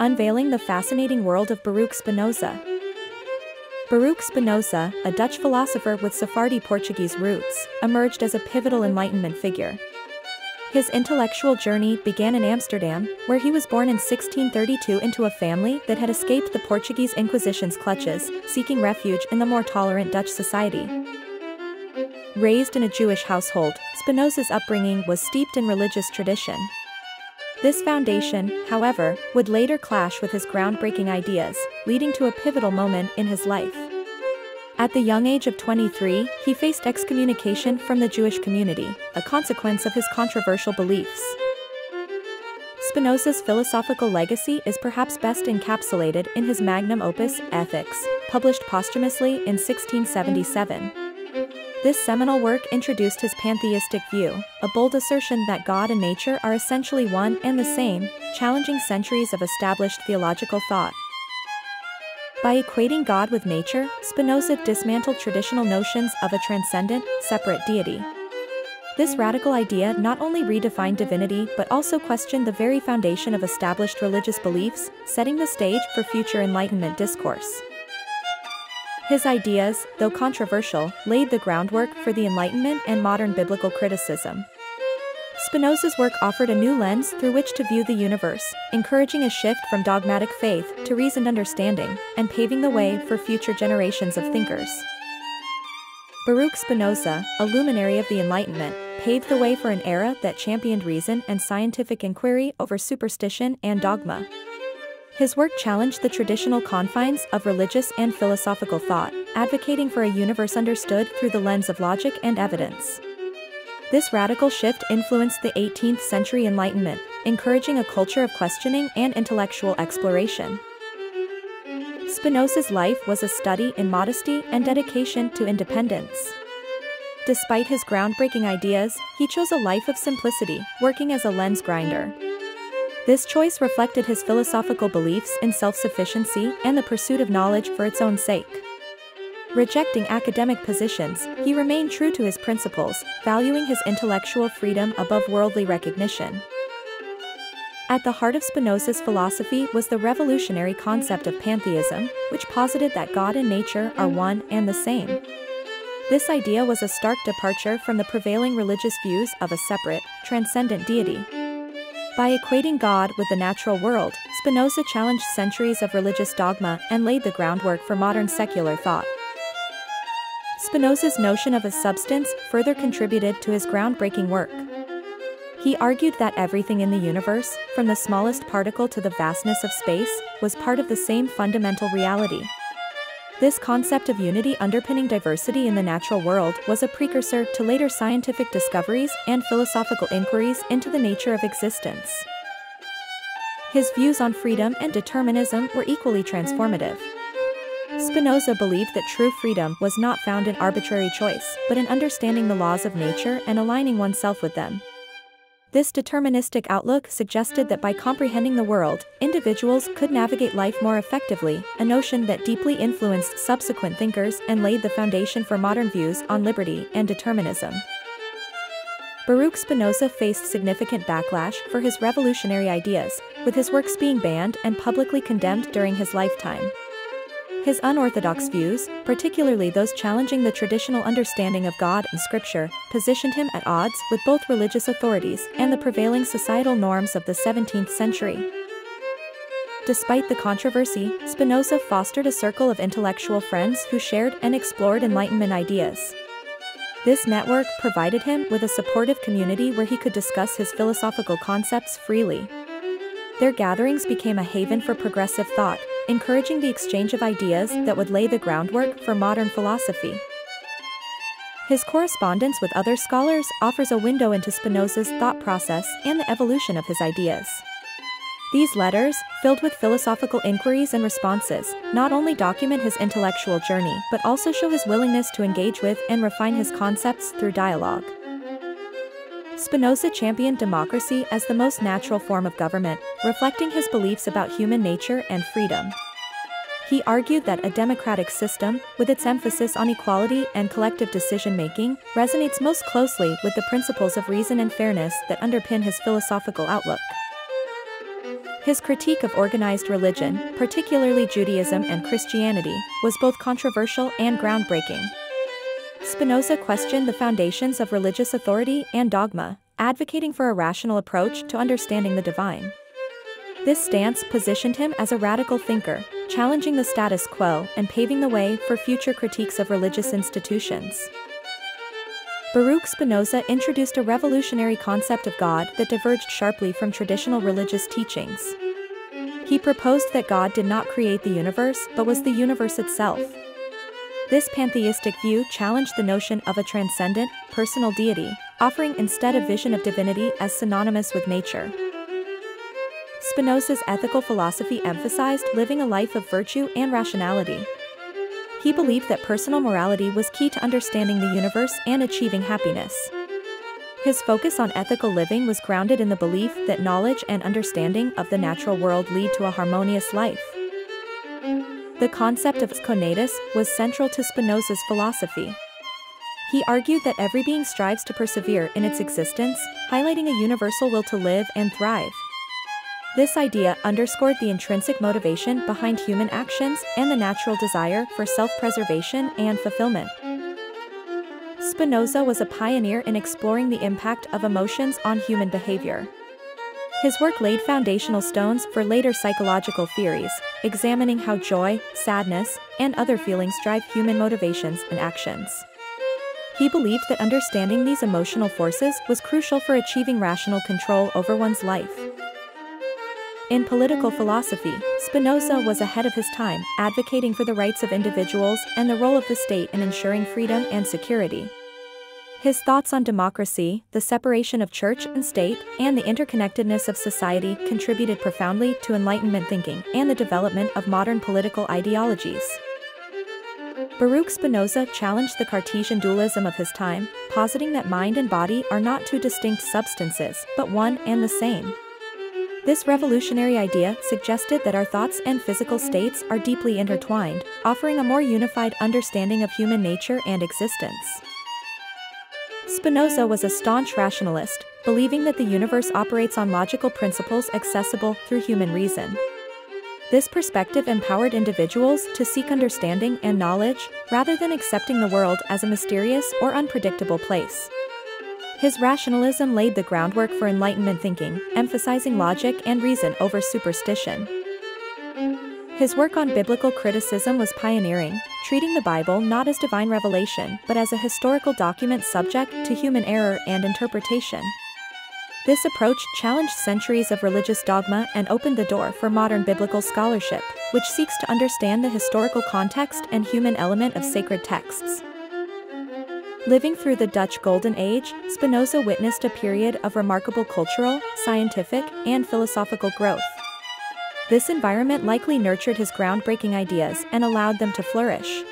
Unveiling the fascinating world of Baruch Spinoza. Baruch Spinoza, a Dutch philosopher with Sephardi Portuguese roots, emerged as a pivotal Enlightenment figure. His intellectual journey began in Amsterdam, where he was born in 1632 into a family that had escaped the Portuguese Inquisition's clutches, seeking refuge in the more tolerant Dutch society. Raised in a Jewish household, Spinoza's upbringing was steeped in religious tradition. This foundation, however, would later clash with his groundbreaking ideas, leading to a pivotal moment in his life. At the young age of 23, he faced excommunication from the Jewish community, a consequence of his controversial beliefs. Spinoza's philosophical legacy is perhaps best encapsulated in his magnum opus, Ethics, published posthumously in 1677. This seminal work introduced his pantheistic view, a bold assertion that God and nature are essentially one and the same, challenging centuries of established theological thought. By equating God with nature, Spinoza dismantled traditional notions of a transcendent, separate deity. This radical idea not only redefined divinity but also questioned the very foundation of established religious beliefs, setting the stage for future Enlightenment discourse. His ideas, though controversial, laid the groundwork for the Enlightenment and modern biblical criticism. Spinoza's work offered a new lens through which to view the universe, encouraging a shift from dogmatic faith to reasoned understanding, and paving the way for future generations of thinkers. Baruch Spinoza, a luminary of the Enlightenment, paved the way for an era that championed reason and scientific inquiry over superstition and dogma. His work challenged the traditional confines of religious and philosophical thought, advocating for a universe understood through the lens of logic and evidence. This radical shift influenced the 18th century Enlightenment, encouraging a culture of questioning and intellectual exploration. Spinoza's life was a study in modesty and dedication to independence. Despite his groundbreaking ideas, he chose a life of simplicity, working as a lens grinder. This choice reflected his philosophical beliefs in self-sufficiency and the pursuit of knowledge for its own sake. Rejecting academic positions, he remained true to his principles, valuing his intellectual freedom above worldly recognition. At the heart of Spinoza's philosophy was the revolutionary concept of pantheism, which posited that God and nature are one and the same. This idea was a stark departure from the prevailing religious views of a separate, transcendent deity. By equating God with the natural world, Spinoza challenged centuries of religious dogma and laid the groundwork for modern secular thought. Spinoza's notion of a substance further contributed to his groundbreaking work. He argued that everything in the universe, from the smallest particle to the vastness of space, was part of the same fundamental reality. This concept of unity underpinning diversity in the natural world was a precursor to later scientific discoveries and philosophical inquiries into the nature of existence. His views on freedom and determinism were equally transformative. Spinoza believed that true freedom was not found in arbitrary choice, but in understanding the laws of nature and aligning oneself with them. This deterministic outlook suggested that by comprehending the world, individuals could navigate life more effectively, a notion that deeply influenced subsequent thinkers and laid the foundation for modern views on liberty and determinism. Baruch Spinoza faced significant backlash for his revolutionary ideas, with his works being banned and publicly condemned during his lifetime. His unorthodox views, particularly those challenging the traditional understanding of God and Scripture, positioned him at odds with both religious authorities and the prevailing societal norms of the 17th century. Despite the controversy, Spinoza fostered a circle of intellectual friends who shared and explored Enlightenment ideas. This network provided him with a supportive community where he could discuss his philosophical concepts freely. Their gatherings became a haven for progressive thought, encouraging the exchange of ideas that would lay the groundwork for modern philosophy. His correspondence with other scholars offers a window into Spinoza's thought process and the evolution of his ideas. These letters, filled with philosophical inquiries and responses, not only document his intellectual journey but also show his willingness to engage with and refine his concepts through dialogue. Spinoza championed democracy as the most natural form of government, reflecting his beliefs about human nature and freedom. He argued that a democratic system, with its emphasis on equality and collective decision-making, resonates most closely with the principles of reason and fairness that underpin his philosophical outlook. His critique of organized religion, particularly Judaism and Christianity, was both controversial and groundbreaking. Spinoza questioned the foundations of religious authority and dogma, advocating for a rational approach to understanding the divine. This stance positioned him as a radical thinker, challenging the status quo and paving the way for future critiques of religious institutions. Baruch Spinoza introduced a revolutionary concept of God that diverged sharply from traditional religious teachings. He proposed that God did not create the universe but was the universe itself. This pantheistic view challenged the notion of a transcendent, personal deity, offering instead a vision of divinity as synonymous with nature. Spinoza's ethical philosophy emphasized living a life of virtue and rationality. He believed that personal morality was key to understanding the universe and achieving happiness. His focus on ethical living was grounded in the belief that knowledge and understanding of the natural world lead to a harmonious life. The concept of conatus was central to Spinoza's philosophy. He argued that every being strives to persevere in its existence, highlighting a universal will to live and thrive. This idea underscored the intrinsic motivation behind human actions and the natural desire for self-preservation and fulfillment. Spinoza was a pioneer in exploring the impact of emotions on human behavior. His work laid foundational stones for later psychological theories, examining how joy, sadness, and other feelings drive human motivations and actions. He believed that understanding these emotional forces was crucial for achieving rational control over one's life. In political philosophy, Spinoza was ahead of his time, advocating for the rights of individuals and the role of the state in ensuring freedom and security. His thoughts on democracy, the separation of church and state, and the interconnectedness of society contributed profoundly to Enlightenment thinking and the development of modern political ideologies. Baruch Spinoza challenged the Cartesian dualism of his time, positing that mind and body are not two distinct substances, but one and the same. This revolutionary idea suggested that our thoughts and physical states are deeply intertwined, offering a more unified understanding of human nature and existence. Spinoza was a staunch rationalist, believing that the universe operates on logical principles accessible through human reason. This perspective empowered individuals to seek understanding and knowledge, rather than accepting the world as a mysterious or unpredictable place. His rationalism laid the groundwork for Enlightenment thinking, emphasizing logic and reason over superstition. His work on biblical criticism was pioneering, treating the Bible not as divine revelation but as a historical document subject to human error and interpretation. This approach challenged centuries of religious dogma and opened the door for modern biblical scholarship, which seeks to understand the historical context and human element of sacred texts. Living through the Dutch Golden Age, Spinoza witnessed a period of remarkable cultural, scientific, and philosophical growth. This environment likely nurtured his groundbreaking ideas and allowed them to flourish.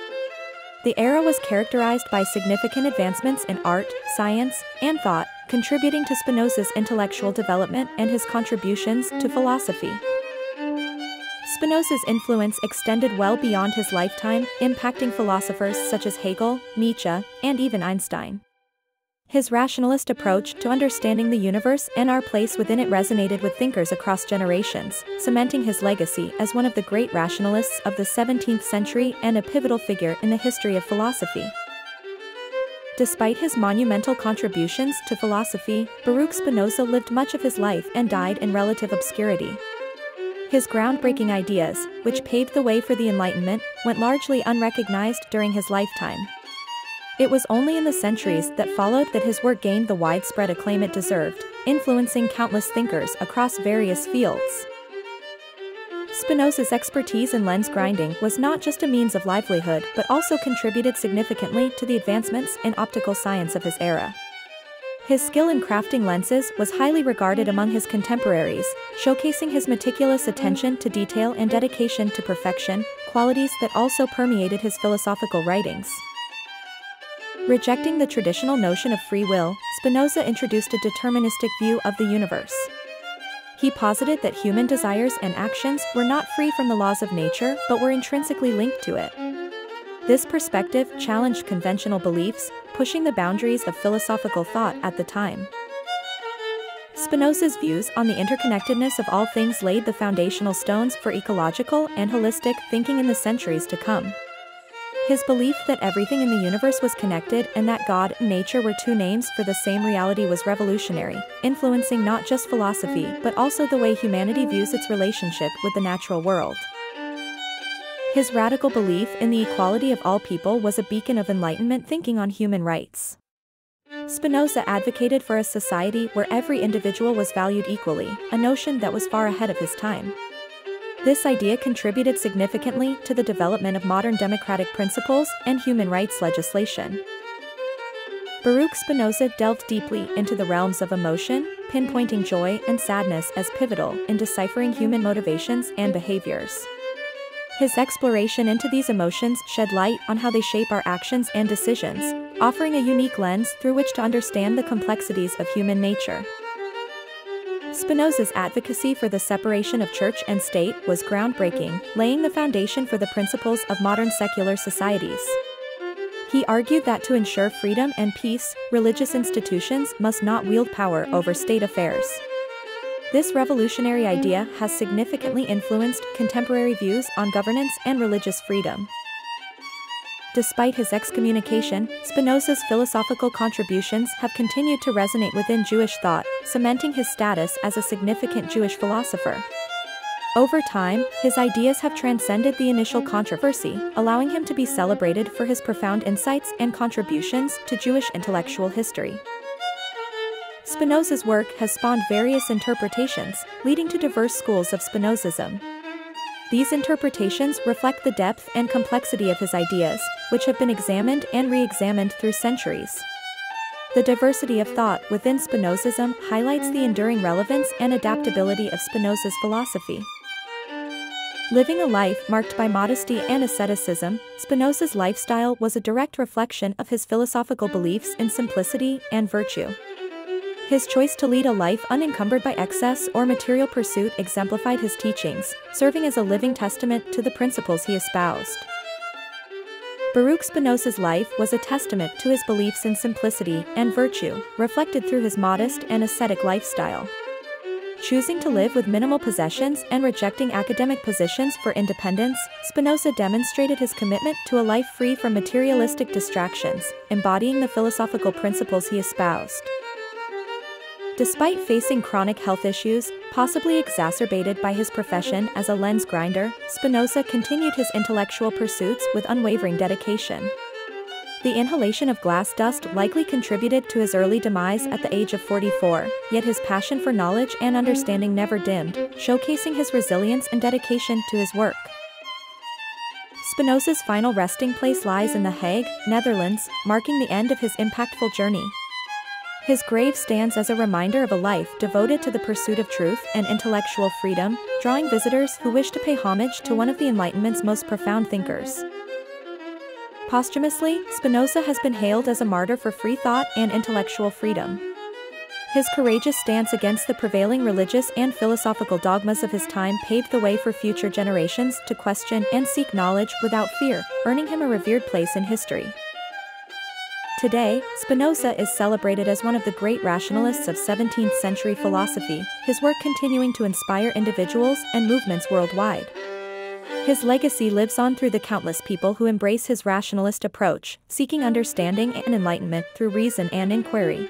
The era was characterized by significant advancements in art, science, and thought, contributing to Spinoza's intellectual development and his contributions to philosophy. Spinoza's influence extended well beyond his lifetime, impacting philosophers such as Hegel, Nietzsche, and even Einstein. His rationalist approach to understanding the universe and our place within it resonated with thinkers across generations, cementing his legacy as one of the great rationalists of the 17th century and a pivotal figure in the history of philosophy. Despite his monumental contributions to philosophy, Baruch Spinoza lived much of his life and died in relative obscurity. His groundbreaking ideas, which paved the way for the Enlightenment, went largely unrecognized during his lifetime. It was only in the centuries that followed that his work gained the widespread acclaim it deserved, influencing countless thinkers across various fields. Spinoza's expertise in lens grinding was not just a means of livelihood but also contributed significantly to the advancements in optical science of his era. His skill in crafting lenses was highly regarded among his contemporaries, showcasing his meticulous attention to detail and dedication to perfection, qualities that also permeated his philosophical writings. Rejecting the traditional notion of free will, Spinoza introduced a deterministic view of the universe. He posited that human desires and actions were not free from the laws of nature but were intrinsically linked to it. This perspective challenged conventional beliefs, pushing the boundaries of philosophical thought at the time. Spinoza's views on the interconnectedness of all things laid the foundational stones for ecological and holistic thinking in the centuries to come. His belief that everything in the universe was connected and that God and nature were two names for the same reality was revolutionary, influencing not just philosophy but also the way humanity views its relationship with the natural world. His radical belief in the equality of all people was a beacon of Enlightenment thinking on human rights. Spinoza advocated for a society where every individual was valued equally, a notion that was far ahead of his time. This idea contributed significantly to the development of modern democratic principles and human rights legislation. Baruch Spinoza delved deeply into the realms of emotion, pinpointing joy and sadness as pivotal in deciphering human motivations and behaviors. His exploration into these emotions shed light on how they shape our actions and decisions, offering a unique lens through which to understand the complexities of human nature. Spinoza's advocacy for the separation of church and state was groundbreaking, laying the foundation for the principles of modern secular societies. He argued that to ensure freedom and peace, religious institutions must not wield power over state affairs. This revolutionary idea has significantly influenced contemporary views on governance and religious freedom. Despite his excommunication, Spinoza's philosophical contributions have continued to resonate within Jewish thought, cementing his status as a significant Jewish philosopher. Over time, his ideas have transcended the initial controversy, allowing him to be celebrated for his profound insights and contributions to Jewish intellectual history. Spinoza's work has spawned various interpretations, leading to diverse schools of Spinozism. These interpretations reflect the depth and complexity of his ideas, which have been examined and re-examined through centuries. The diversity of thought within Spinozism highlights the enduring relevance and adaptability of Spinoza's philosophy. Living a life marked by modesty and asceticism, Spinoza's lifestyle was a direct reflection of his philosophical beliefs in simplicity and virtue. His choice to lead a life unencumbered by excess or material pursuit exemplified his teachings, serving as a living testament to the principles he espoused. Baruch Spinoza's life was a testament to his beliefs in simplicity and virtue, reflected through his modest and ascetic lifestyle. Choosing to live with minimal possessions and rejecting academic positions for independence, Spinoza demonstrated his commitment to a life free from materialistic distractions, embodying the philosophical principles he espoused. Despite facing chronic health issues, possibly exacerbated by his profession as a lens grinder, Spinoza continued his intellectual pursuits with unwavering dedication. The inhalation of glass dust likely contributed to his early demise at the age of 44, yet his passion for knowledge and understanding never dimmed, showcasing his resilience and dedication to his work. Spinoza's final resting place lies in The Hague, Netherlands, marking the end of his impactful journey. His grave stands as a reminder of a life devoted to the pursuit of truth and intellectual freedom, drawing visitors who wish to pay homage to one of the Enlightenment's most profound thinkers. Posthumously, Spinoza has been hailed as a martyr for free thought and intellectual freedom. His courageous stance against the prevailing religious and philosophical dogmas of his time paved the way for future generations to question and seek knowledge without fear, earning him a revered place in history. Today, Spinoza is celebrated as one of the great rationalists of 17th-century philosophy, his work continuing to inspire individuals and movements worldwide. His legacy lives on through the countless people who embrace his rationalist approach, seeking understanding and enlightenment through reason and inquiry.